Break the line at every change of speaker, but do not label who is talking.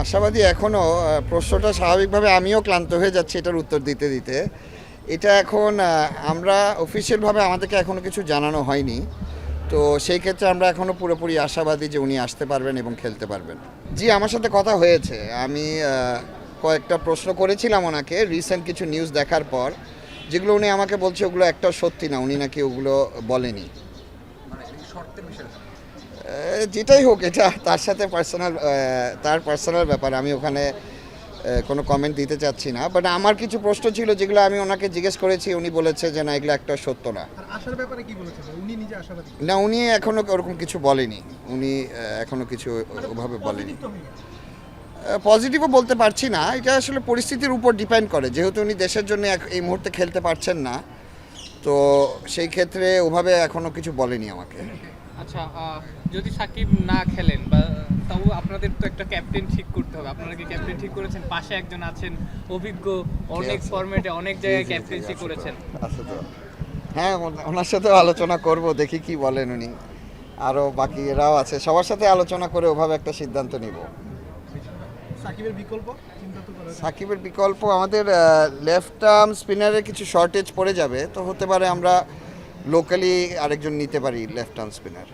আশাবাদী এখনও। প্রশ্নটা স্বাভাবিকভাবে আমিও ক্লান্ত হয়ে যাচ্ছি এটার উত্তর দিতে দিতে। এটা এখন আমরা অফিসিয়ালভাবে আমাদেরকে এখনও কিছু জানানো হয়নি, তো সেই ক্ষেত্রে আমরা এখনও পুরোপুরি আশাবাদী যে উনি আসতে পারবেন এবং খেলতে পারবেন। জি, আমার সাথে কথা হয়েছে। আমি কয়েকটা প্রশ্ন করেছিলাম ওনাকে রিসেন্ট কিছু নিউজ দেখার পর, যেগুলো উনি আমাকে বলছে ওগুলো একটাও সত্যি না, উনি নাকি ওগুলো বলেনি। যেটাই হোক, এটা তার সাথে তার পার্সোনাল ব্যাপার, আমি ওখানে কোনো কমেন্ট দিতে চাচ্ছি না। বাট আমার কিছু প্রশ্ন ছিল যেগুলো আমি ওনাকে জিজ্ঞেস করেছি, উনি বলেছে যে না, এগুলো একটা সত্য না।
আশার ব্যাপারে কি বলেছেন? উনি নিজে আশাবাদী
না, উনি এখনো ওরকম কিছু বলেনি, উনি এখনো কিছু ওভাবে বলেনি। পজিটিভও বলতে পারছি না, এটা আসলে পরিস্থিতির উপর ডিপেন্ড করে। যেহেতু উনি দেশের জন্য এই মুহূর্তে খেলতে পারছেন না, তো সেই ক্ষেত্রে ওভাবে এখনো কিছু বলেনি আমাকে।
আচ্ছা, যদি সাকিব না খেলেন বা তাও আপনাদের তো একটা ক্যাপ্টেন ঠিক করতে হবে। আপনারা কি ক্যাপ্টেন ঠিক করেছেন? পাশে একজন আছেন অভিজ্ঞ, অনেক ফরম্যাটে অনেক জায়গায় ক্যাপ্টেন্সি করেছেন।
আচ্ছা, তো হ্যাঁ, ওনার সাথেও আলোচনা করব, দেখি কি বলেন উনি। আরও বাকি এরাও আছে, সবার সাথে আলোচনা করে ওভাবে একটা সিদ্ধান্ত নিব।
সাকিবের বিকল্প চিন্তা তো করা
সাকিবের বিকল্প আমাদের লেফট আর্ম স্পিনারের কিছু শর্টেজ পড়ে যাবে, তো হতে পারে আমরা লোকালি আরেকজন নিতে পারি লেফট আর্ম স্পিনার।